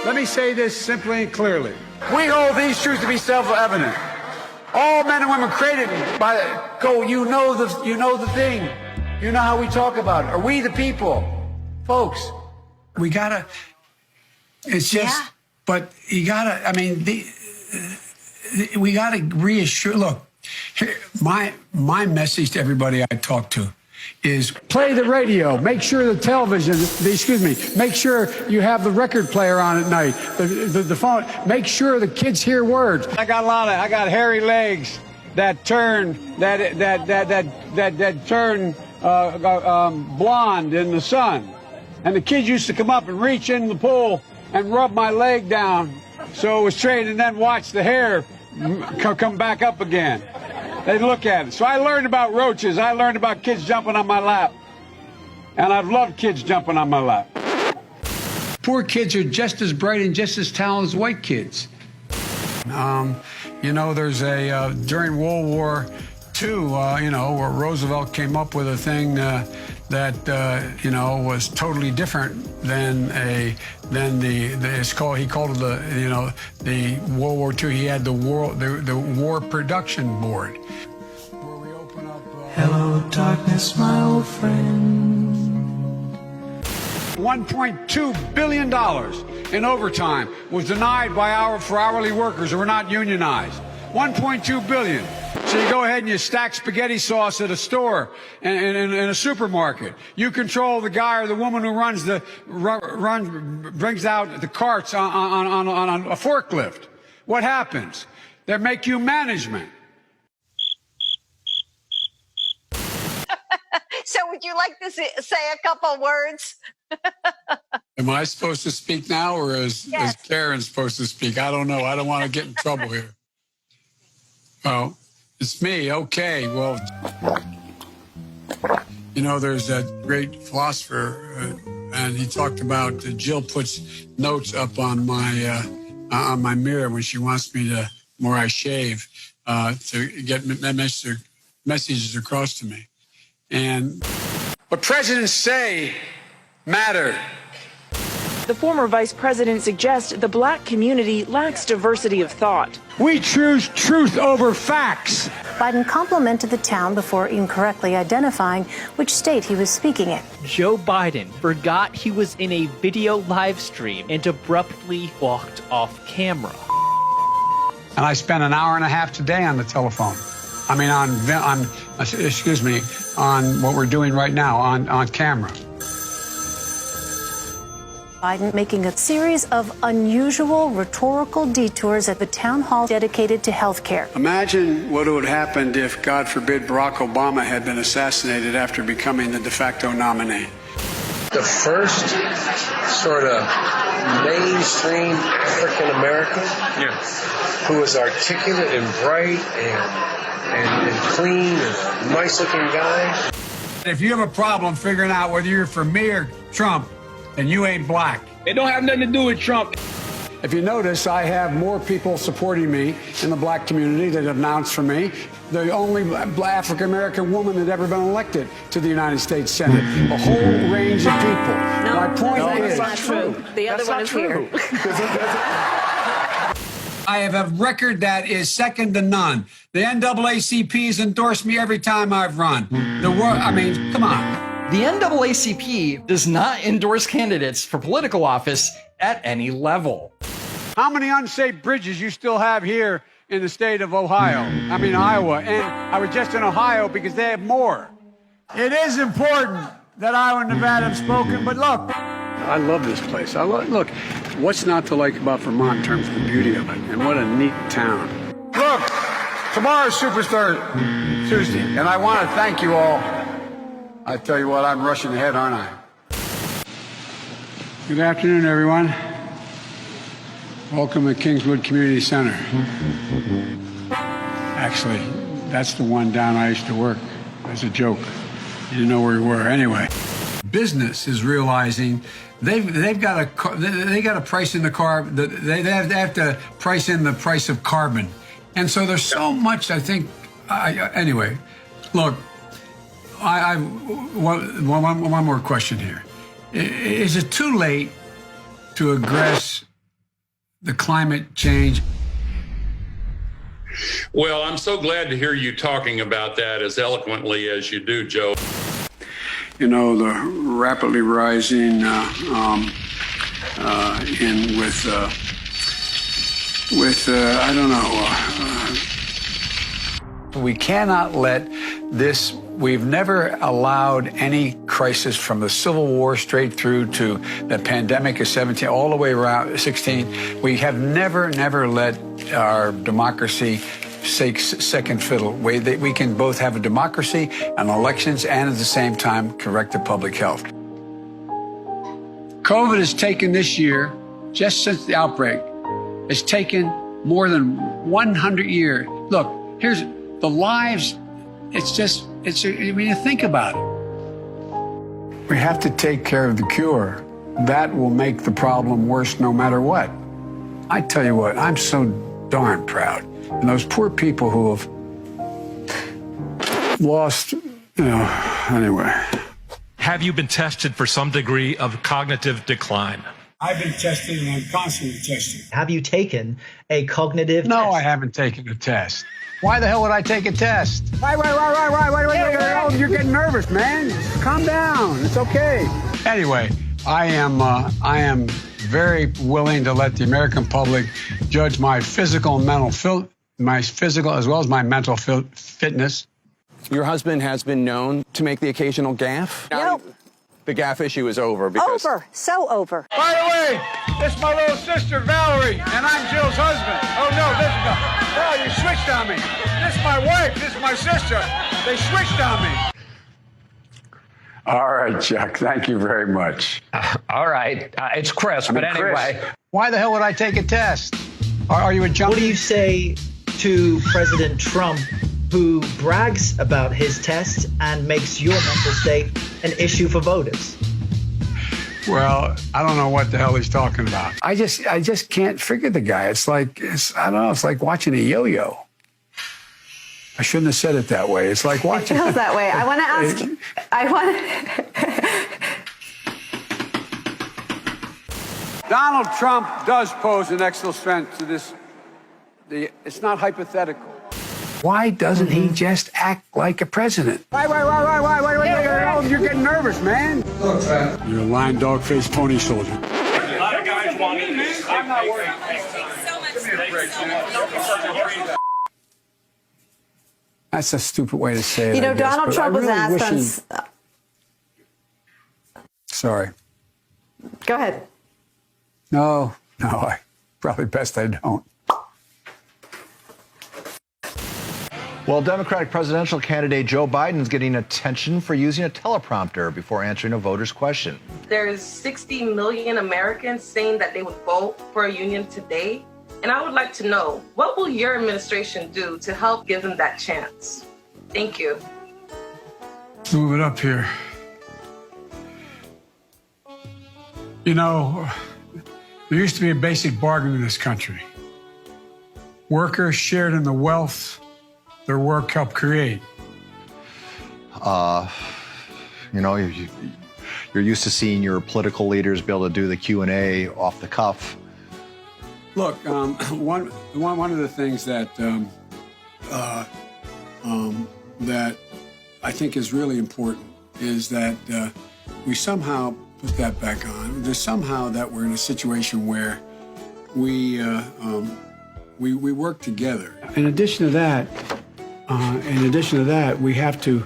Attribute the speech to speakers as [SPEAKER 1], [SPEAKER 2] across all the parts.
[SPEAKER 1] Let me say this simply and clearly. We hold these truths to be self-evident. All men and women created by you know the thing. You know how we talk about it. Are we the people? Folks, we gotta, it's just, but you gotta, I mean, we gotta reassure, look, here, my message to everybody I talk to is play the radio, make sure the television, make sure you have the record player on at night, the phone, make sure the kids hear words. I got hairy legs that turn, turn blonde in the sun. And the kids used to come up and reach in the pool and rub my leg down so it was straight and then watch the hair come back up again. They'd look at it. So I learned about roaches. I learned about kids jumping on my lap. And I've loved kids jumping on my lap. Poor kids are just as bright and just as talented as white kids. You know, there's during World War II, where Roosevelt came up with a thing that was totally different than he called it the World War II. He had the War Production Board, where we open up.
[SPEAKER 2] Hello, darkness, my old friend.
[SPEAKER 1] $1.2 billion in overtime was denied for hourly workers who were not unionized. $1.2 billion. So you go ahead and you stack spaghetti sauce at a store in a supermarket. You control the guy or the woman who brings out the carts on a forklift. What happens? They make you management.
[SPEAKER 3] So would you like to say a couple words?
[SPEAKER 1] Am I supposed to speak now, or is Karen supposed to speak? I don't know. I don't want to get in trouble here. Oh, it's me. Okay. Well, there's that great philosopher, and he talked about Jill puts notes up on my mirror when she wants me to, where I shave, to get messages across to me. And what presidents say matter.
[SPEAKER 4] The former vice president suggests the black community lacks diversity of thought.
[SPEAKER 1] We choose truth over facts.
[SPEAKER 5] Biden complimented the town before incorrectly identifying which state he was speaking in.
[SPEAKER 6] Joe Biden forgot he was in a video live stream and abruptly walked off camera.
[SPEAKER 1] And I spent an hour and a half today on the telephone. I mean, on what we're doing right now on camera.
[SPEAKER 5] Biden making a series of unusual rhetorical detours at the town hall dedicated to health care.
[SPEAKER 1] Imagine what would have happened if, God forbid, Barack Obama had been assassinated after becoming the de facto nominee.
[SPEAKER 7] The first sort of mainstream African American who was articulate and bright and clean and a nice looking guy.
[SPEAKER 1] If you have a problem figuring out whether you're for me or Trump, and you ain't black.
[SPEAKER 8] It don't have nothing to do with Trump.
[SPEAKER 1] If you notice, I have more people supporting me in the black community that have announced for me. The only African-American woman that ever been elected to the United States Senate. A whole range of people. My point is...
[SPEAKER 4] That's not true. The other one is here.
[SPEAKER 1] I have a record that is second to none. The NAACP has endorsed me every time I've run. Come on.
[SPEAKER 9] The NAACP does not endorse candidates for political office at any level.
[SPEAKER 1] How many unsafe bridges you still have here in the state of Iowa? And I was just in Ohio because they have more. It is important that Iowa and Nevada have spoken, but look, I love this place. Look, what's not to like about Vermont in terms of the beauty of it, and what a neat town. Look, tomorrow's Superstar Tuesday, and I want to thank you all. I tell you what, I'm rushing ahead, aren't I? Good afternoon, everyone. Welcome to Kingswood Community Center. Actually, that's the one down I used to work. That's a joke. You didn't know where we were. Anyway, business is realizing they've got to price in the they have to price in the price of carbon, and so there's so much. I think. Anyway, look. One more question here. Is it too late to address the climate change.
[SPEAKER 10] Well, I'm so glad to hear you talking about that as eloquently as you do, Joe.
[SPEAKER 1] You know, the rapidly rising I don't know. We cannot let this. We've never allowed any crisis from the Civil War straight through to the pandemic of 17, all the way around 16. We have never let our democracy take second fiddle. We can both have a democracy and elections and at the same time correct the public health. COVID has taken this year, just since the outbreak, it's taken more than 100 years. Look, here's the lives. When you think about it. We have to take care of the cure. That will make the problem worse no matter what. I tell you what, I'm so darn proud. And those poor people who have lost, anyway.
[SPEAKER 11] Have you been tested for some degree of cognitive decline?
[SPEAKER 1] I've been tested and I'm constantly tested.
[SPEAKER 12] Have you taken a cognitive test?
[SPEAKER 1] No, I haven't taken a test. Why the hell would I take a test? Why? You're getting nervous, man. Calm down. It's okay. Anyway, I am very willing to let the American public judge my physical and mental as well as my mental fitness.
[SPEAKER 13] Your husband has been known to make the occasional gaffe.
[SPEAKER 3] Nope.
[SPEAKER 13] The gaffe issue is over. Because
[SPEAKER 3] So over.
[SPEAKER 1] By the way, this is my little sister, Valerie, and I'm Jill's husband. Oh, no, you switched on me. This is my wife. This is my sister. They switched on me. All right, Chuck. Thank you very much.
[SPEAKER 14] All right. It's Chris, but anyway.
[SPEAKER 1] Chris, why the hell would I take a test? Are you a junkie?
[SPEAKER 12] What do you say to President Trump, who brags about his tests and makes your mental state an issue for voters?
[SPEAKER 1] Well, I don't know what the hell he's talking about. I just can't figure the guy. It's like watching a yo-yo. I shouldn't have said it that way. It's like watching.
[SPEAKER 3] It feels that way. I want to ask.
[SPEAKER 1] Donald Trump does pose an extra threat to this. It's not hypothetical. Why doesn't he just act like a president? Why? You're getting nervous, man. You're a lying dog-faced pony soldier.
[SPEAKER 11] A lot of guys want me, man. I'm not worried.
[SPEAKER 1] That's a stupid way to say it.
[SPEAKER 3] Donald Trump was asked on.
[SPEAKER 1] Sorry.
[SPEAKER 3] Go ahead.
[SPEAKER 1] No, probably best I don't.
[SPEAKER 15] Well, Democratic presidential candidate Joe Biden's getting attention for using a teleprompter before answering a voter's question.
[SPEAKER 16] There's 60 million Americans saying that they would vote for a union today. And I would like to know, what will your administration do to help give them that chance? Thank you.
[SPEAKER 1] Let's move it up here. There used to be a basic bargain in this country. Workers shared in the wealth their work helped create.
[SPEAKER 15] You're used to seeing your political leaders be able to do the Q&A off the cuff.
[SPEAKER 1] Look, one of the things that that I think is really important is that we somehow put that back on. There's somehow that we're in a situation where we work together. In addition to that, we have to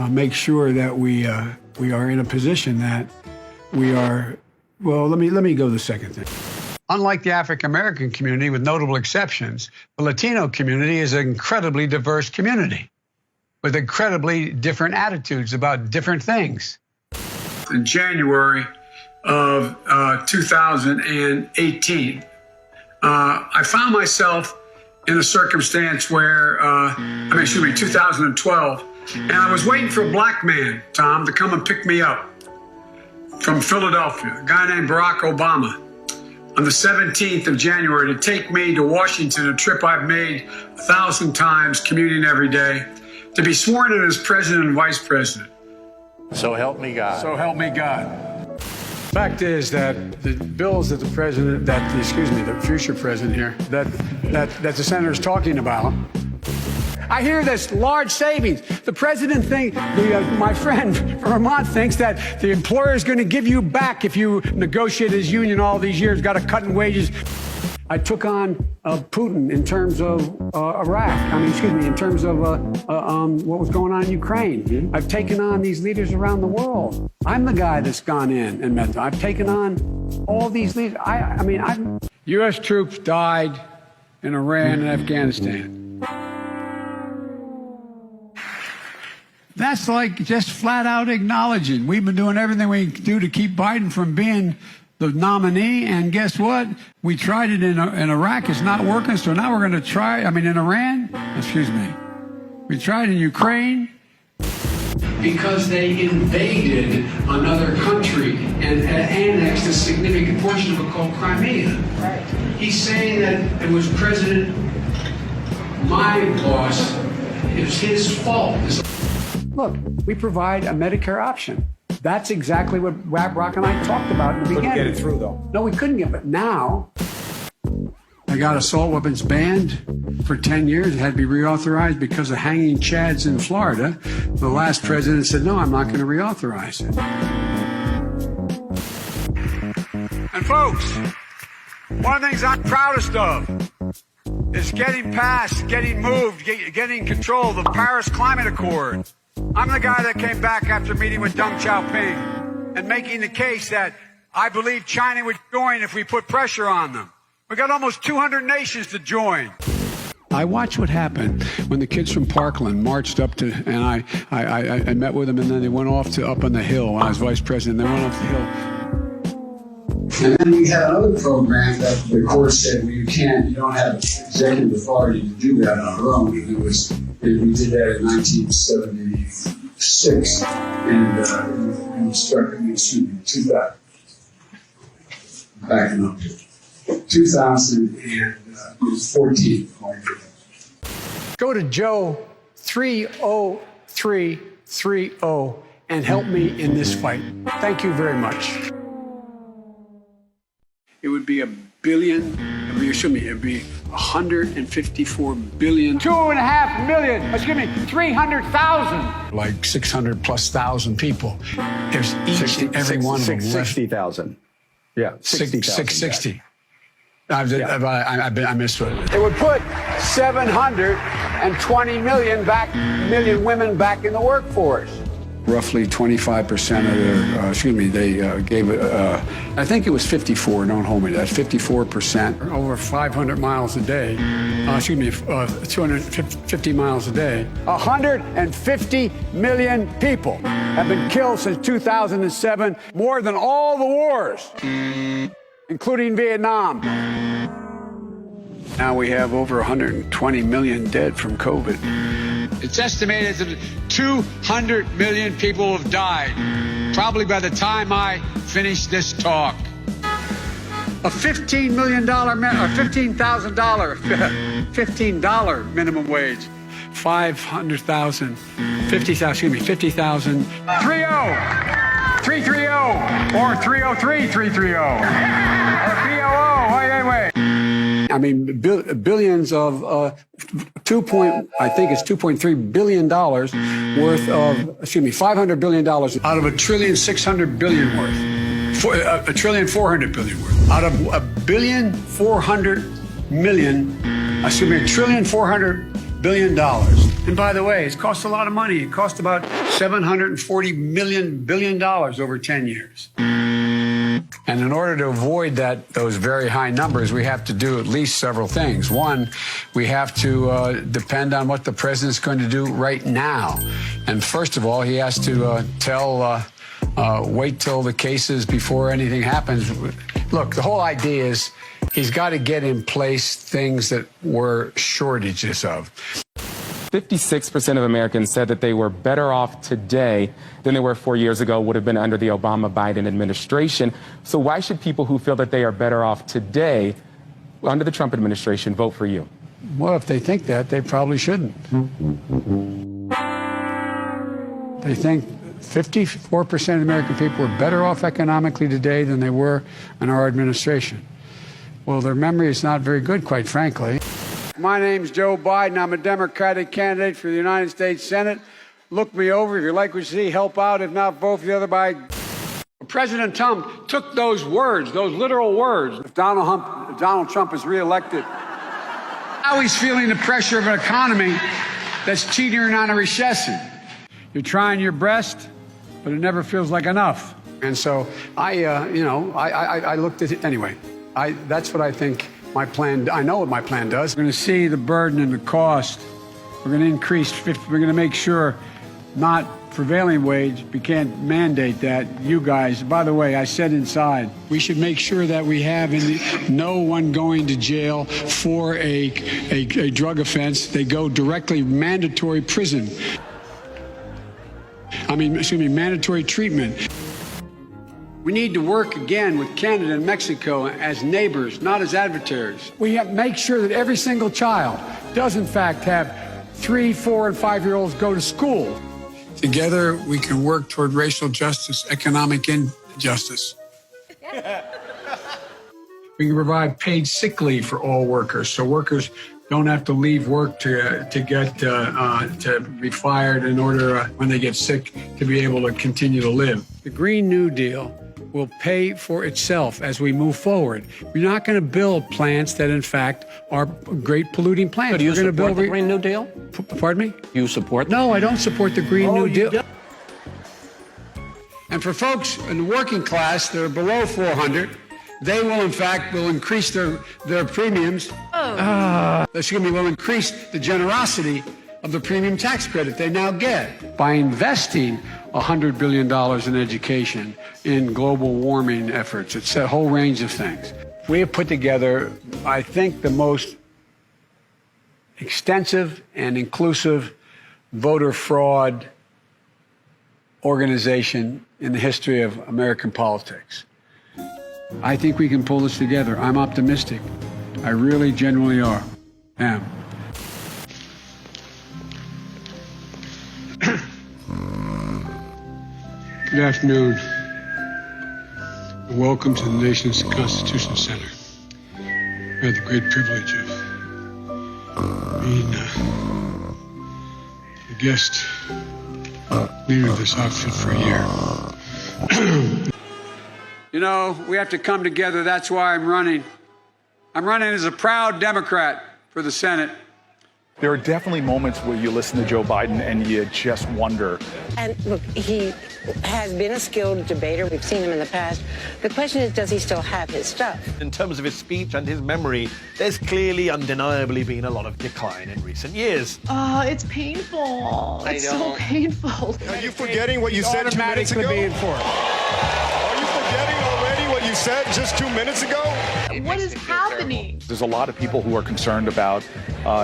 [SPEAKER 1] make sure that we are in a position that we are. Well, let me go to the second thing. Unlike the African American community, with notable exceptions, the Latino community is an incredibly diverse community with incredibly different attitudes about different things. In January of 2018, I found myself in a circumstance where, 2012, and I was waiting for a black man, Tom, to come and pick me up from Philadelphia, a guy named Barack Obama, on the 17th of January to take me to Washington, a trip I've made 1,000 times, commuting every day, to be sworn in as president and vice president.
[SPEAKER 17] So help me God.
[SPEAKER 1] So help me God. Fact is that the bills that the future president here, that the senator's talking about, I hear this large savings. The president my friend from Vermont thinks that the employer is going to give you back if you negotiate his union all these years, got a cut in wages. I took on Putin in terms of Iraq. In terms of what was going on in Ukraine. I've taken on these leaders around the world. I'm the guy that's gone in and met them. I've taken on all these leaders. U.S. troops died in Iran and Afghanistan. That's like just flat out acknowledging we've been doing everything we can do to keep Biden from being the nominee, and guess what? We tried it in Iraq. It's not working, so now we're going to try, in Iran, we tried in Ukraine. Because they invaded another country and annexed a significant portion of it called Crimea. Right. He's saying that it was my boss, it was his fault. Look, we provide a Medicare option. That's exactly what Brock and I talked about in the beginning.
[SPEAKER 17] Couldn't get it through, though.
[SPEAKER 1] No, we couldn't get it. But now, I got assault weapons banned for 10 years. It had to be reauthorized because of hanging chads in Florida. The last president said, no, I'm not going to reauthorize it. And folks, one of the things I'm proudest of is getting control of the Paris Climate Accord. I'm the guy that came back after meeting with Deng Xiaoping and making the case that I believe China would join if we put pressure on them. We got almost 200 nations to join. I watched what happened when the kids from Parkland marched up to, and I met with them, and then they went off to up on the hill when I was vice president. They went off the hill. And then we had another program that the court said, well, you don't have executive authority to do that on our own. We did that in 1976, and we started in 2000. Backing up to 2014. Go to Joe 30330 and help me in this fight. Thank you very much. It would be it'd be 154 billion. 2.5 million, 300,000. Like 600,000+ people. There's each and every one of them.
[SPEAKER 17] 60,000. Yeah, 60,000.
[SPEAKER 1] 660. I missed it. It would put 720 million women back in the workforce. Roughly 25% of their, they gave it, I think it was 54, don't hold me to that, 54%. Over 500 miles a day, 250 miles a day. 150 million people have been killed since 2007, more than all the wars, including Vietnam. Now we have over 120 million dead from COVID. It's estimated that 200 million people have died, probably by the time I finish this talk. A $15 million, $15,000 minimum wage. 500,000, 50,000, 50,000. 330 or 303-330 or BOO, wait. I mean, billions of I think it's $2.3 billion worth of, $500 billion out of $1.6 trillion worth, $1.4 trillion worth, out of $1.4 billion. And by the way, it's cost a lot of money. It cost about $740 billion over 10 years. And in order to avoid those very high numbers, we have to do at least several things. One, we have to depend on what the president's going to do right now. And first of all, he has to wait till the cases before anything happens. Look, the whole idea is he's got to get in place things that were shortages of.
[SPEAKER 18] 56% of Americans said that they were better off today than they were 4 years ago, would have been under the Obama-Biden administration. So why should people who feel that they are better off today under the Trump administration vote for you?
[SPEAKER 1] Well, if they think that, they probably shouldn't. They think 54% of the American people are better off economically today than they were in our administration. Well, their memory is not very good, quite frankly. My name's Joe Biden. I'm a Democratic candidate for the United States Senate. Look me over. If you like what you see, help out. If not, vote for the other by... President Trump took those words, those literal words. If Donald Trump is reelected, now he's feeling the pressure of an economy that's teetering on a recession. You're trying your best, but it never feels like enough. And so I looked at it anyway. That's what I think my plan. I know what my plan does. We're going to see the burden and the cost. We're going to increase. We're going to make sure not prevailing wage. We can't mandate that. You guys, by the way, I said inside, we should make sure that we have no one going to jail for a drug offense. They go directly mandatory prison. Mandatory treatment. We need to work again with Canada and Mexico as neighbors, not as adversaries. We have to make sure that every single child does, in fact, have 3, 4, and 5-year-olds go to school. Together, we can work toward racial justice, economic injustice. We can provide paid sick leave for all workers, so workers don't have to leave work to be fired in order, when they get sick, to be able to continue to live. The Green New Deal will pay for itself as we move forward. We're not going to build plants that, in fact, are great polluting plants.
[SPEAKER 14] Do you
[SPEAKER 1] support
[SPEAKER 14] support the Green New Deal?
[SPEAKER 1] Pardon me?
[SPEAKER 14] You support?
[SPEAKER 1] No, I don't support the Green New Deal. And for folks in the working class that are below 400, they will, in fact, increase their premiums. Will increase the generosity of the premium tax credit they now get by investing $100 billion in education, in global warming efforts. It's a whole range of things. We have put together, I think, the most extensive and inclusive voter fraud organization in the history of American politics. I think we can pull this together. I'm optimistic. I really genuinely am. Good afternoon. Welcome to the nation's Constitution Center. I had the great privilege of being the guest leader of this outfit for a year. You know, we have to come together. That's why I'm running. I'm running as a proud Democrat for the Senate.
[SPEAKER 19] There are definitely moments where you listen to Joe Biden and you just wonder.
[SPEAKER 20] And look, he has been a skilled debater. We've seen him in the past. The question is, does he still have his stuff?
[SPEAKER 21] In terms of his speech and his memory, there's clearly, undeniably been a lot of decline in recent years.
[SPEAKER 22] Oh, it's painful. It's so painful.
[SPEAKER 23] Are you forgetting what you said 2 minutes ago? Are you forgetting already what you said just 2 minutes ago?
[SPEAKER 22] What is happening?
[SPEAKER 19] There's a lot of people who are concerned about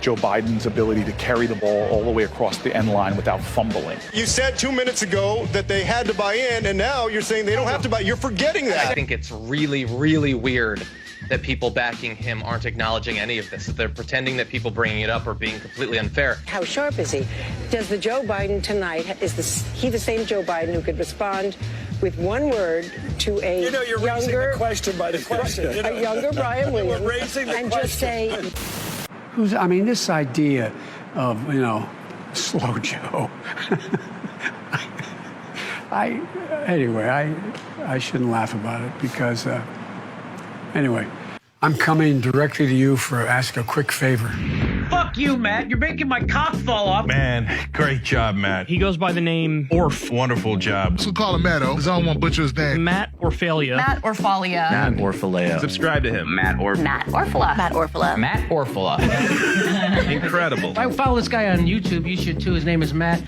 [SPEAKER 19] Joe Biden's ability to carry the ball all the way across the end line without fumbling.
[SPEAKER 23] You said 2 minutes ago that they had to buy in, and now you're saying they don't have to buy. You're forgetting that.
[SPEAKER 24] I think it's really, really weird that people backing him aren't acknowledging any of this, that they're pretending that people bringing it up are being completely unfair.
[SPEAKER 20] How sharp is he? Does the Joe Biden tonight, he the same Joe Biden who could respond with one word to a
[SPEAKER 23] you're raising the question by the question.
[SPEAKER 20] A younger Brian Williams, and just say...
[SPEAKER 1] this idea of, slow Joe. I shouldn't laugh about it because, anyway, I'm coming directly to you for ask a quick favor.
[SPEAKER 25] Fuck you, Matt. You're making my cock fall off.
[SPEAKER 26] Man, great job, Matt.
[SPEAKER 25] He goes by the name Orf.
[SPEAKER 26] Wonderful job.
[SPEAKER 27] So call him Matto, because I don't want to butcher his name.
[SPEAKER 25] Matt Orfalia.
[SPEAKER 28] Matt Orfalia.
[SPEAKER 26] Matt Orfalea. Subscribe to him.
[SPEAKER 28] Matt Orfala. Matt Orfala.
[SPEAKER 24] Matt Orfala.
[SPEAKER 26] Incredible.
[SPEAKER 25] If I follow this guy on YouTube, you should too. His name is Matt